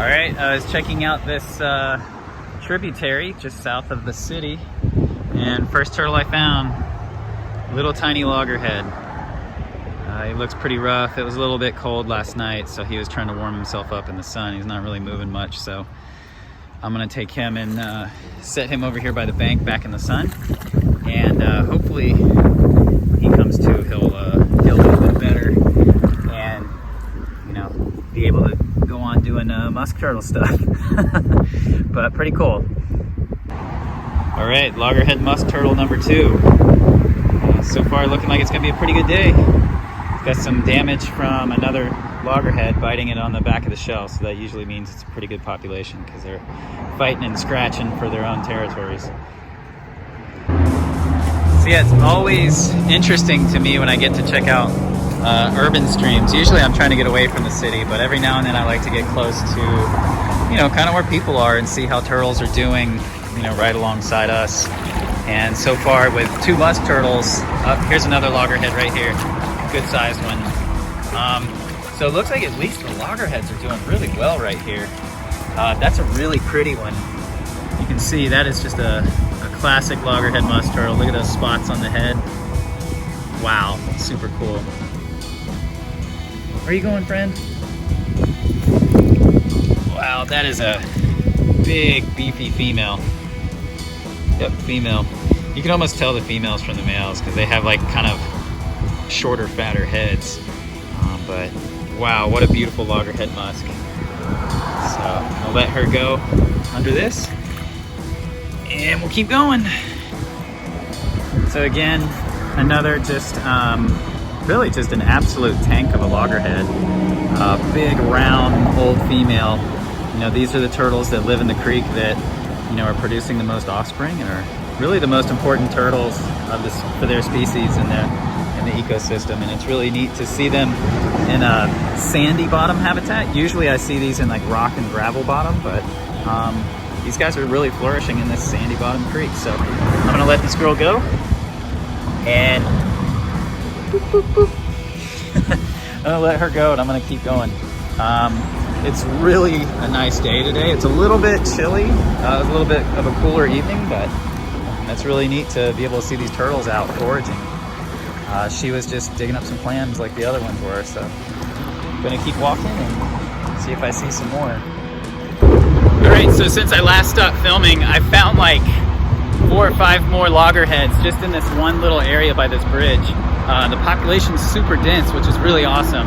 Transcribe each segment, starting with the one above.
Alright, I was checking out this tributary just south of the city, and first turtle I found, little tiny loggerhead. He looks pretty rough. It was a little bit cold last night, so he was trying to warm himself up in the sun. He's not really moving much, so I'm gonna take him and set him over here by the bank back in the sun, and hopefully he comes to, he'll get a little bit better and, you know, be able to go on doing musk turtle stuff. But pretty cool. All right, loggerhead musk turtle number 2. So far looking like it's gonna be a pretty good day. Got some damage from another loggerhead biting it on the back of the shell, so that usually means it's a pretty good population because they're fighting and scratching for their own territories. So yeah, it's always interesting to me when I get to check out urban streams. Usually I'm trying to get away from the city, but every now and then I like to get close to, you know, kind of where people are and see how turtles are doing, you know, right alongside us. And so far with 2 musk turtles, here's another loggerhead right here, good sized one. So it looks like at least the loggerheads are doing really well right here. That's a really pretty one. You can see that is just a classic loggerhead musk turtle. Look at those spots on the head. Wow, super cool. Where are you going, friend? Wow, that is a big, beefy female. Yep, female. You can almost tell the females from the males because they have like kind of shorter, fatter heads. But wow, what a beautiful loggerhead musk. So I'll let her go under this and we'll keep going. So again, another just really just an absolute tank of a loggerhead. Big, round, old female. You know, these are the turtles that live in the creek that, you know, are producing the most offspring and are really the most important turtles of this for their species in the ecosystem. And it's really neat to see them in a sandy bottom habitat. Usually I see these in like rock and gravel bottom, but these guys are really flourishing in this sandy bottom creek. So I'm gonna let this girl go and boop, boop, boop. I'm gonna let her go and I'm gonna keep going. It's really a nice day today. It's a little bit chilly. It was a little bit of a cooler evening, but it's really neat to be able to see these turtles out foraging. She was just digging up some clams like the other ones were, so I'm gonna keep walking and see if I see some more. All right, so since I last stopped filming, I found like 4 or 5 more loggerheads just in this one little area by this bridge. The population's super dense, which is really awesome.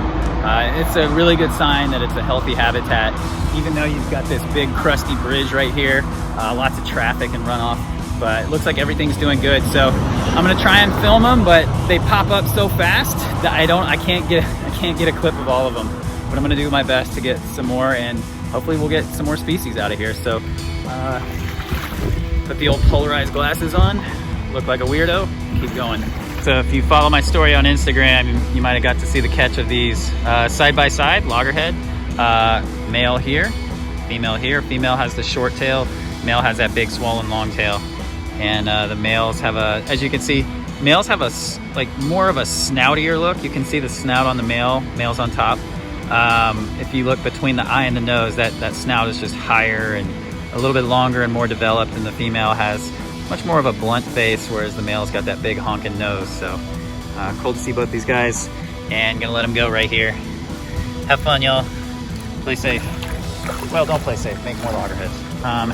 It's a really good sign that it's a healthy habitat, even though you've got this big crusty bridge right here, lots of traffic and runoff, but it looks like everything's doing good. So I'm gonna try and film them, but they pop up so fast that I can't get a clip of all of them. But I'm gonna do my best to get some more, and hopefully we'll get some more species out of here. So put the old polarized glasses on, look like a weirdo, keep going. So if you follow my story on Instagram, you might have got to see the catch of these side by side, loggerhead, male here, female here. Female has the short tail, male has that big swollen long tail. And the males have a, as you can see, males have a like more of a snoutier look. You can see the snout on the male's on top. If you look between the eye and the nose, that snout is just higher and a little bit longer and more developed, and the female has much more of a blunt face, whereas the male's got that big honking nose. So cool to see both these guys, and gonna let them go right here. Have fun, y'all. Play safe. Well, don't play safe, make more loggerheads.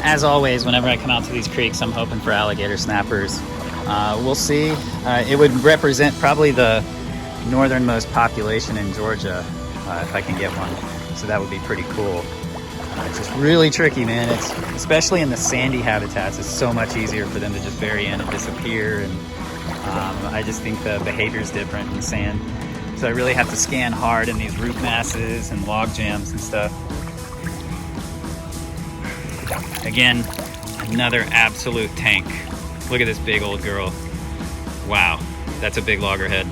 As always, whenever I come out to these creeks, I'm hoping for alligator snappers. We'll see. It would represent probably the northernmost population in Georgia if I can get one. So that would be pretty cool. It's just really tricky, man. It's especially in the sandy habitats. It's so much easier for them to just bury in and disappear. And I just think the behavior is different in sand. So I really have to scan hard in these root masses and log jams and stuff. Again, another absolute tank. Look at this big old girl. Wow, that's a big loggerhead.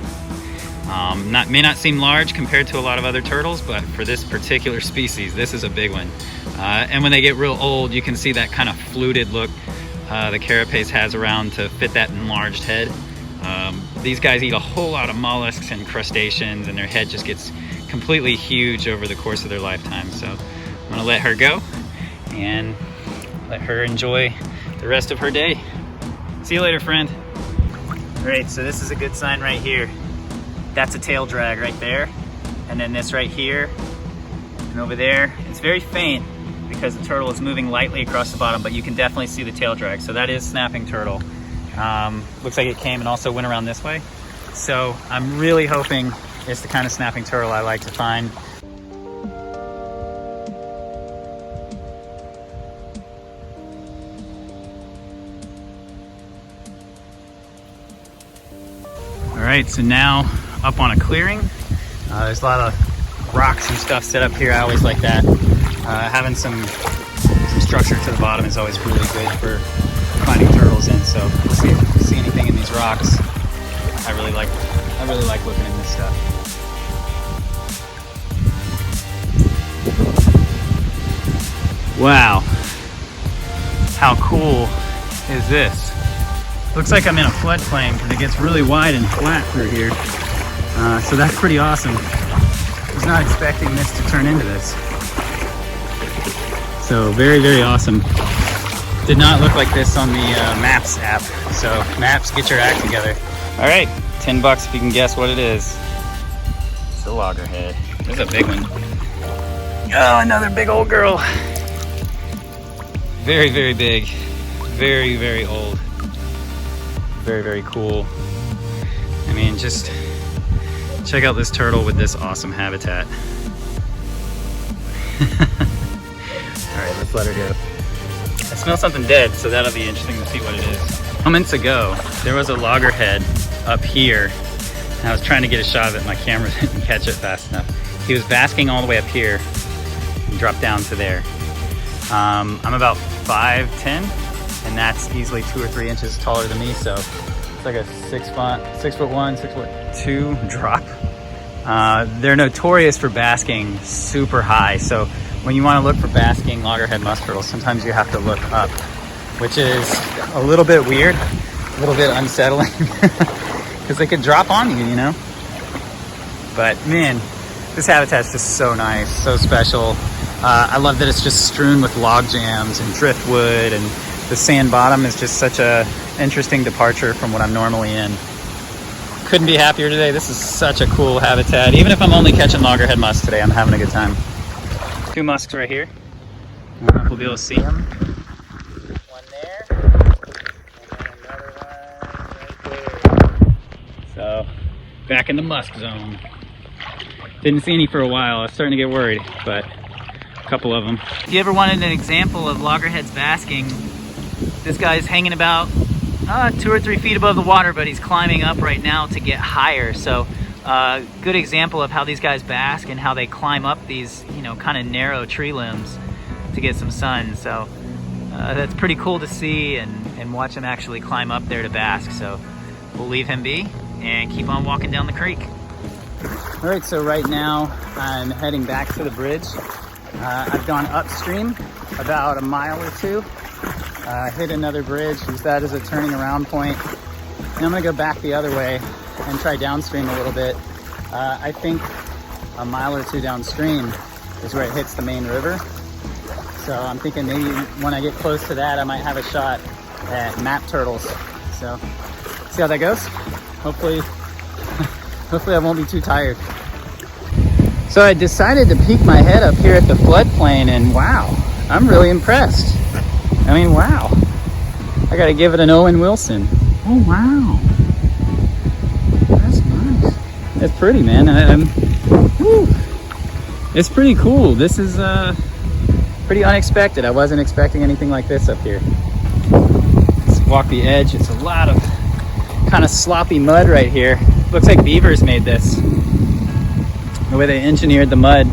May not seem large compared to a lot of other turtles, but for this particular species, this is a big one. And when they get real old, you can see that kind of fluted look the carapace has around to fit that enlarged head. These guys eat a whole lot of mollusks and crustaceans, and their head just gets completely huge over the course of their lifetime. So I'm gonna let her go and let her enjoy the rest of her day. See you later, friend. All right, so this is a good sign right here. That's a tail drag right there. And then this right here and over there. It's very faint because the turtle is moving lightly across the bottom, but you can definitely see the tail drag. So that is snapping turtle. Looks like it came and also went around this way. So I'm really hoping it's the kind of snapping turtle I like to find. All right, so now up on a clearing. There's a lot of rocks and stuff set up here. I always like that. Having some structure to the bottom is always really good for finding turtles in. So we'll see if we see anything in these rocks. I really like looking in this stuff. Wow, how cool is this? Looks like I'm in a floodplain because it gets really wide and flat through here. So that's pretty awesome. I was not expecting this to turn into this. So very, very awesome. Did not look like this on the Maps app. So Maps, get your act together. All right, 10 bucks if you can guess what it is. It's a loggerhead. This is a big one. Oh, another big old girl. Very, very big. Very, very old. Very, very cool. I mean, just check out this turtle with this awesome habitat. All right, let's let her go. I smell something dead, so that'll be interesting to see what it is. Moments ago, there was a loggerhead up here, and I was trying to get a shot of it. My camera didn't catch it fast enough. He was basking all the way up here and dropped down to there. I'm about 5'10", and that's easily 2 or 3 inches taller than me, so it's like a 6'1", 6'2" drop. They're notorious for basking super high, so when you want to look for basking loggerhead musk turtles, sometimes you have to look up, which is a little bit weird, a little bit unsettling, because they could drop on you, you know? But man, this habitat's just so nice, so special. I love that it's just strewn with log jams and driftwood, and the sand bottom is just such a interesting departure from what I'm normally in. Couldn't be happier today. This is such a cool habitat. Even if I'm only catching loggerhead musk today, I'm having a good time. 2 musks right here. I don't know if we'll be able to see them. One there, and another one right there. So, back in the musk zone. Didn't see any for a while. I was starting to get worried, but a couple of them. If you ever wanted an example of loggerheads basking, this guy's hanging about 2 or 3 feet above the water, but he's climbing up right now to get higher. So good example of how these guys bask and how they climb up these, you know, kind of narrow tree limbs to get some sun. So that's pretty cool to see and watch him actually climb up there to bask. So we'll leave him be and keep on walking down the creek. All right, so right now I'm heading back to the bridge. I've gone upstream about a mile or 2. Hit another bridge, use that as a turning around point. And I'm gonna go back the other way and try downstream a little bit. I think a mile or 2 downstream is where it hits the main river. So I'm thinking maybe when I get close to that, I might have a shot at map turtles. So see how that goes. Hopefully I won't be too tired. So I decided to peek my head up here at the floodplain, and wow, I'm really impressed. I mean, wow. I gotta give it an Owen Wilson. Oh, wow. That's nice. That's pretty, man. It's pretty cool. This is pretty unexpected. I wasn't expecting anything like this up here. Let's walk the edge. It's a lot of kind of sloppy mud right here. Looks like beavers made this. The way they engineered the mud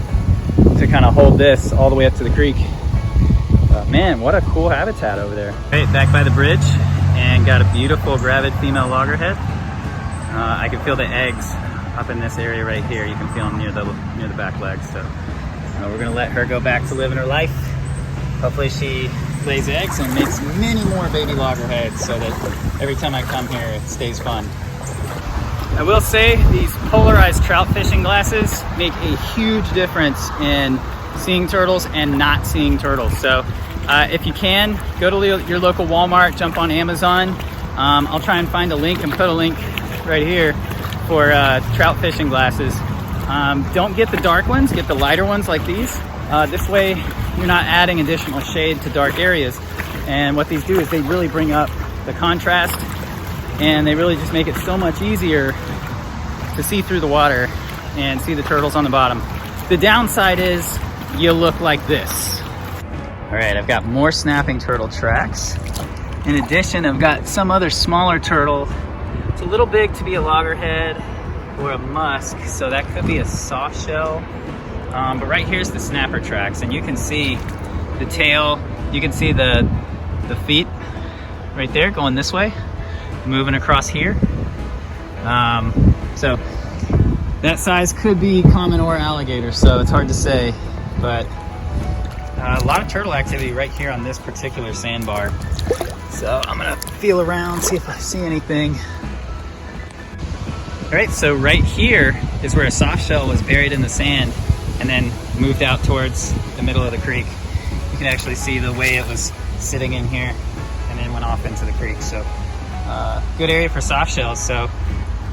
to kind of hold this all the way up to the creek. Man, what a cool habitat over there. Right, back by the bridge, and got a beautiful gravid female loggerhead. I can feel the eggs up in this area right here. You can feel them near the back legs. So we're gonna let her go back to living her life. Hopefully she lays eggs and makes many more baby loggerheads so that every time I come here it stays fun. I will say these polarized trout fishing glasses make a huge difference in seeing turtles and not seeing turtles. So if you can, go to your local Walmart, jump on Amazon. I'll try and find a link and put a link right here for trout fishing glasses. Don't get the dark ones, get the lighter ones like these. This way you're not adding additional shade to dark areas. And what these do is they really bring up the contrast, and they really just make it so much easier to see through the water and see the turtles on the bottom. The downside is you look like this. All right, I've got more snapping turtle tracks. In addition, I've got some other smaller turtle. It's a little big to be a loggerhead or a musk, so that could be a soft shell. But right here's the snapper tracks, and you can see the tail, you can see the feet right there going this way, moving across here. So that size could be common or alligator, so it's hard to say, but a lot of turtle activity right here on this particular sandbar. So I'm gonna feel around, see if I see anything. All right, so right here is where a soft shell was buried in the sand and then moved out towards the middle of the creek. You can actually see the way it was sitting in here and then went off into the creek. So good area for soft shells. So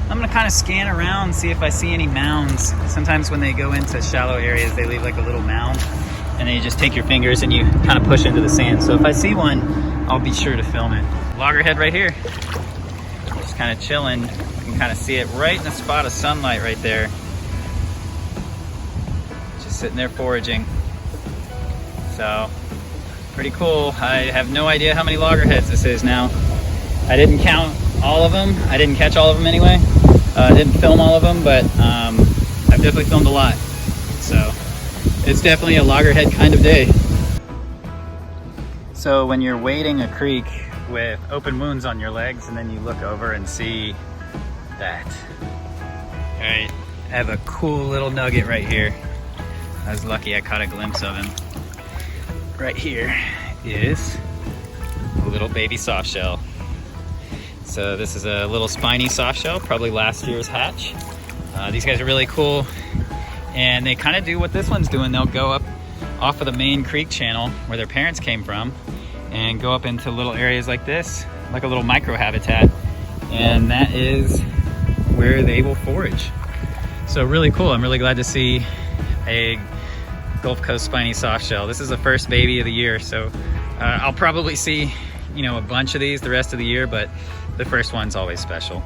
I'm gonna kind of scan around, see if I see any mounds. Sometimes when they go into shallow areas, they leave like a little mound, and then you just take your fingers and you kind of push into the sand. So if I see one, I'll be sure to film it. Loggerhead right here, just kind of chilling. You can kind of see it right in the spot of sunlight right there. Just sitting there foraging. So pretty cool. I have no idea how many loggerheads this is now. I didn't count all of them. I didn't catch all of them anyway. I didn't film all of them, but I've definitely filmed a lot. So it's definitely a loggerhead kind of day. So when you're wading a creek with open wounds on your legs and then you look over and see that. All right, I have a cool little nugget right here. I was lucky I caught a glimpse of him. Right here is a little baby soft shell. So this is a little spiny soft shell, probably last year's hatch. These guys are really cool, and they kind of do what this one's doing. They'll go up off of the main creek channel where their parents came from and go up into little areas like this, like a little micro habitat, and that is where they will forage. So really cool. I'm really glad to see a Gulf Coast spiny soft shell. This is the first baby of the year, so I'll probably see, you know, a bunch of these the rest of the year, but the first one's always special.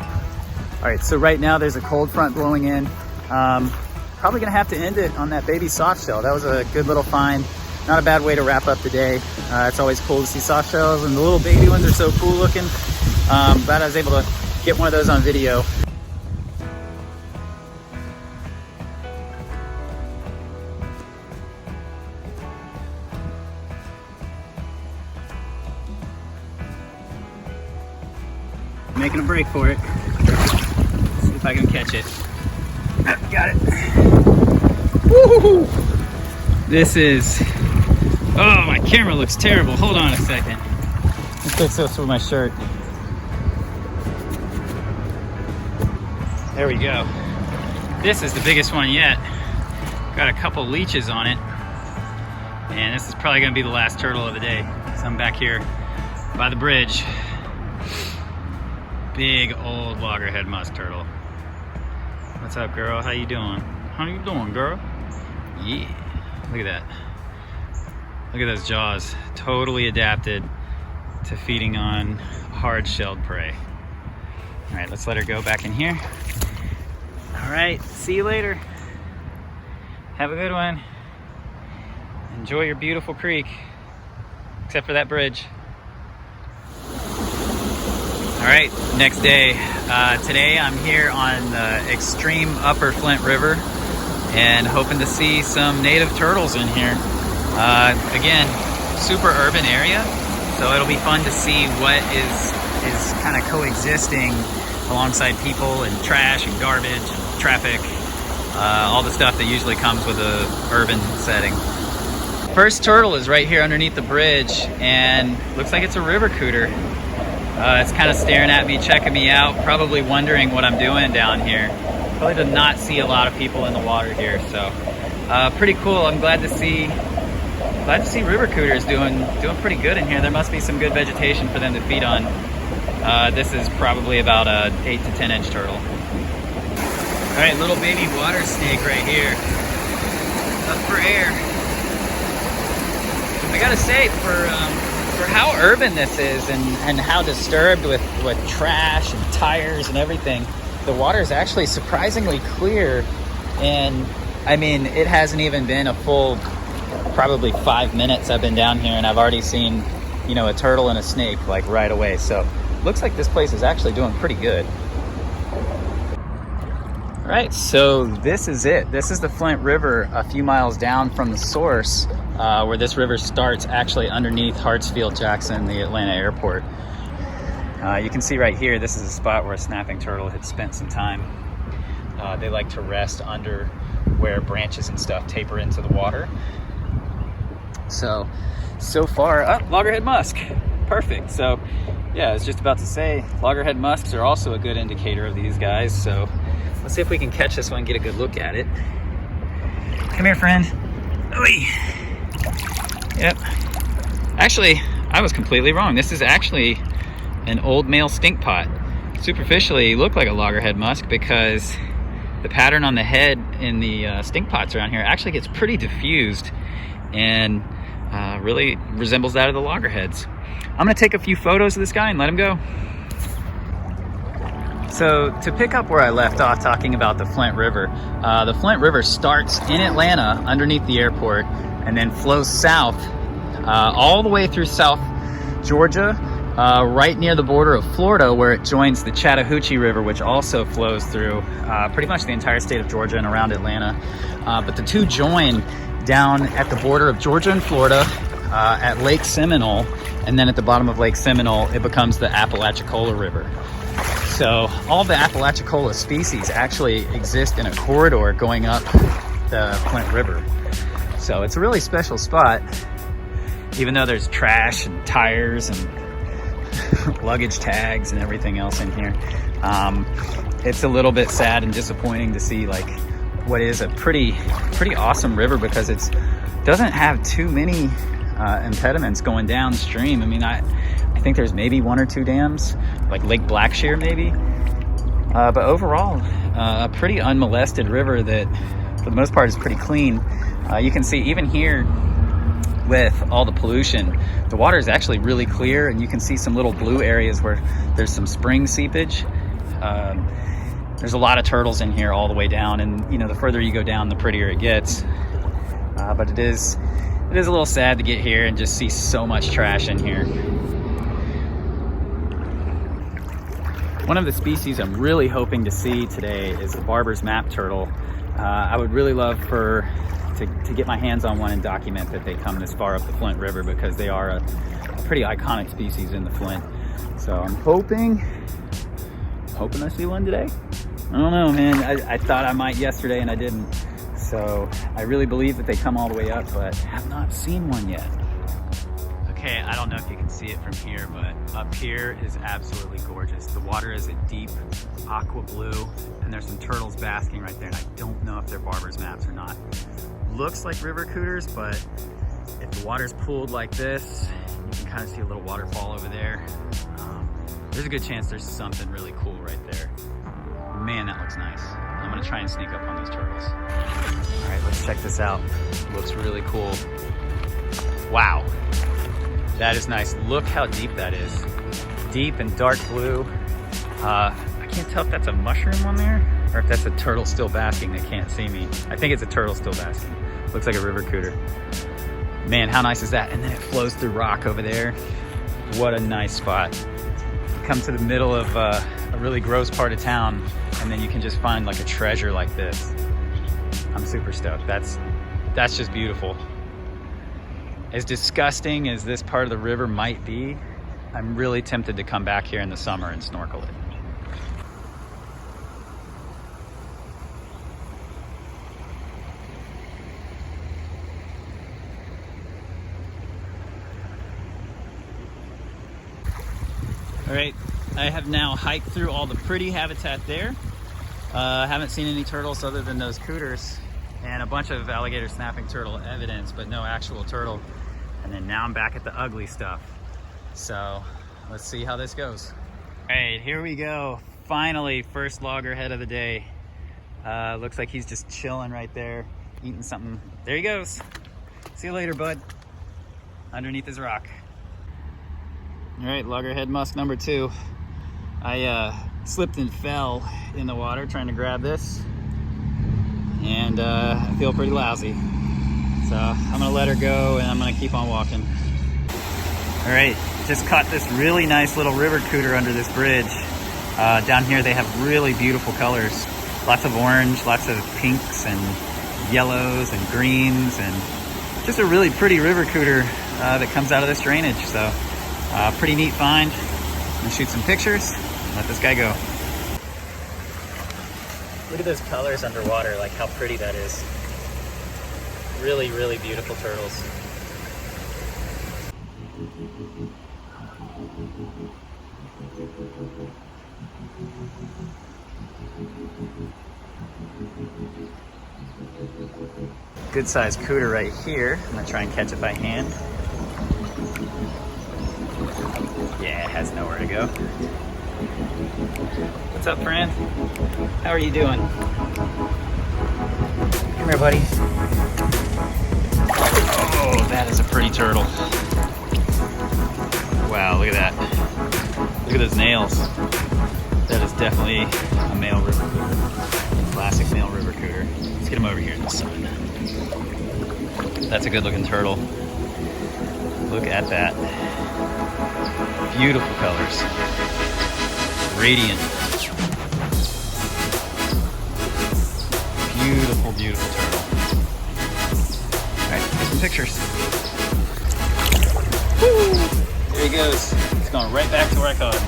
All right, so right now there's a cold front blowing in. Probably gonna have to end it on that baby soft shell. That was a good little find. Not a bad way to wrap up the day. It's always cool to see soft shells, and the little baby ones are so cool looking. Glad I was able to get one of those on video. Making a break for it. See if I can catch it. Got it. Woo-hoo-hoo. This is, oh, my camera looks terrible. Hold on a second. Let's fix this with my shirt. There we go. This is the biggest one yet. Got a couple leeches on it. And this is probably gonna be the last turtle of the day. So I'm back here by the bridge. Big old loggerhead musk turtle. What's up, girl? How you doing? How you doing, girl? Yeah. Look at that. Look at those jaws. Totally adapted to feeding on hard-shelled prey. All right, let's let her go back in here. All right, see you later. Have a good one. Enjoy your beautiful creek, except for that bridge. All right, next day. Today I'm here on the extreme upper Flint River and hoping to see some native turtles in here. Again, super urban area, so it'll be fun to see what is kind of coexisting alongside people and trash and garbage and traffic, all the stuff that usually comes with a urban setting. First turtle is right here underneath the bridge, and looks like it's a river cooter. It's kind of staring at me, checking me out, probably wondering what I'm doing down here. Probably did not see a lot of people in the water here, so Pretty cool. I'm glad to see river cooters doing pretty good in here. There must be some good vegetation for them to feed on. This is probably about a 8 to 10 inch turtle. All right, little baby water snake right here, up for air. I gotta say, for how urban this is and how disturbed with trash and tires and everything, the water is actually surprisingly clear. And I mean, it hasn't even been a full probably 5 minutes I've been down here, and I've already seen, you know, a turtle and a snake like right away. So looks like this place is actually doing pretty good. All right, so this is it. This is the Flint River a few miles down from the source, where this river starts actually underneath Hartsfield-Jackson, the Atlanta airport. You can see right here, this is a spot where a snapping turtle had spent some time. They like to rest under where branches and stuff taper into the water. So far, loggerhead musk, perfect. So yeah, I was just about to say, loggerhead musks are also a good indicator of these guys. So let's see if we can catch this one and get a good look at it. Come here, friend. Oy. Yep. Actually, I was completely wrong. This is actually an old male stink pot. Superficially, looked like a loggerhead musk because the pattern on the head in the stink pots around here actually gets pretty diffused and really resembles that of the loggerheads. I'm gonna take a few photos of this guy and let him go. So to pick up where I left off talking about the Flint River starts in Atlanta underneath the airport and then flows south all the way through South Georgia, right near the border of Florida, where it joins the Chattahoochee River, which also flows through pretty much the entire state of Georgia and around Atlanta. But the two join down at the border of Georgia and Florida at Lake Seminole, and then at the bottom of Lake Seminole, it becomes the Apalachicola River. So all the Apalachicola species actually exist in a corridor going up the Flint River. So it's a really special spot, even though there's trash and tires and luggage tags and everything else in here. It's a little bit sad and disappointing to see like what is a pretty awesome river, because it doesn't have too many impediments going downstream. I mean, I think there's maybe 1 or 2 dams, like Lake Blackshear maybe. But overall, a pretty unmolested river that for the most part is pretty clean. You can see even here with all the pollution, the water is actually really clear, and you can see some little blue areas where there's some spring seepage. There's a lot of turtles in here all the way down, and you know, the further you go down, the prettier it gets. But it is a little sad to get here and just see so much trash in here. One of the species I'm really hoping to see today is the Barber's Map turtle. I would really love to get my hands on one and document that they come this far up the Flint River, because they are a pretty iconic species in the Flint. So I'm hoping I see one today. I don't know, man. I thought I might yesterday and I didn't. So I really believe that they come all the way up, but have not seen one yet. Okay, I don't know if you can see it from here, but up here is absolutely gorgeous. The water is a deep aqua blue, and there's some turtles basking right there, and I don't know if they're Barber's Maps or not. Looks like river cooters, but if the water's pooled like this, you can kind of see a little waterfall over there. There's a good chance there's something really cool right there. Man, that looks nice. I'm gonna try and sneak up on these turtles. All right, let's check this out. Looks really cool. Wow, that is nice. Look how deep that is. Deep and dark blue. I can't tell if that's a mushroom on there or if that's a turtle still basking that can't see me. I think it's a turtle still basking. Looks like a river cooter. Man, how nice is that? And then it flows through rock over there. What a nice spot. Come to the middle of a really gross part of town, and then you can just find like a treasure like this. I'm super stoked. That's just beautiful. As disgusting as this part of the river might be, I'm really tempted to come back here in the summer and snorkel it. All right, I have now hiked through all the pretty habitat there. Haven't seen any turtles other than those cooters. and a bunch of alligator snapping turtle evidence, but no actual turtle. And then now I'm back at the ugly stuff. So let's see how this goes. All right, here we go. Finally, first loggerhead of the day. Looks like he's just chilling right there, eating something. There he goes. See you later, bud. Underneath his rock. All right, loggerhead musk number 2. I slipped and fell in the water trying to grab this, and I feel pretty lousy. So I'm gonna let her go and I'm gonna keep on walking. All right, just caught this really nice little river cooter under this bridge. Down here they have really beautiful colors. Lots of orange, lots of pinks and yellows and greens, and just a really pretty river cooter that comes out of this drainage. So pretty neat find. I'm gonna shoot some pictures and let this guy go. Look at those colors underwater, like how pretty that is. Really, really beautiful turtles. Good sized cooter right here. I'm gonna try and catch it by hand. Yeah, it has nowhere to go. What's up, friend? How are you doing? Come here, buddy. Oh, that is a pretty turtle. Wow, look at that. Look at those nails. That is definitely a male river cooter. Classic male river cooter. Let's get him over here in the sun. That's a good looking turtle. Look at that. Beautiful colors. Radiant. Beautiful, beautiful turtle. All right, get some pictures. Woo! There he goes. He's going right back to where I caught him.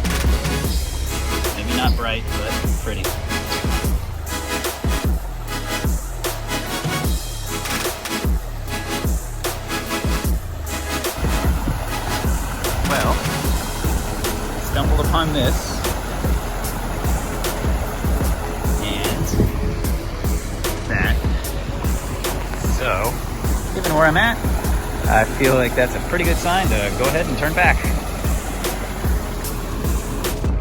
Maybe not bright, but pretty. Well, stumbled upon this, and that. So, given where I'm at, I feel like that's a pretty good sign to go ahead and turn back.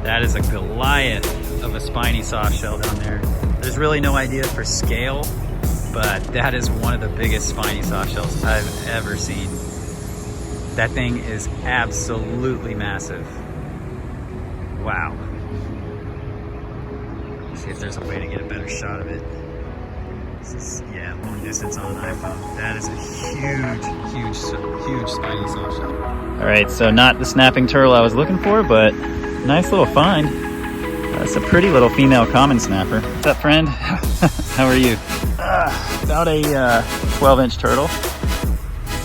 That is a Goliath of a spiny softshell down there. There's really no idea for scale, but that is one of the biggest spiny softshells I've ever seen. That thing is absolutely massive. Wow. Let's see if there's a way to get a better shot of it. This is, yeah, long distance on an iPhone. That is a huge spiny softshell. All right, so not the snapping turtle I was looking for, but nice little find. That's a pretty little female common snapper. What's up, friend? How are you? About a 12-inch turtle.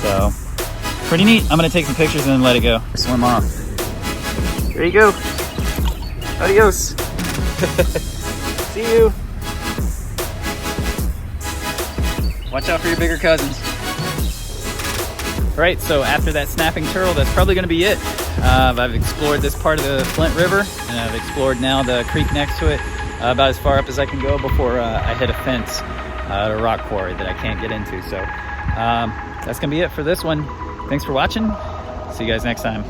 So, pretty neat. I'm gonna take some pictures and then let it go. Swim off. There you go. Adios. See you. Watch out for your bigger cousins. All right, so after that snapping turtle, that's probably gonna be it. I've explored this part of the Flint River, and I've explored now the creek next to it, about as far up as I can go before I hit a fence at a rock quarry that I can't get into. So that's gonna be it for this one. Thanks for watching. See you guys next time.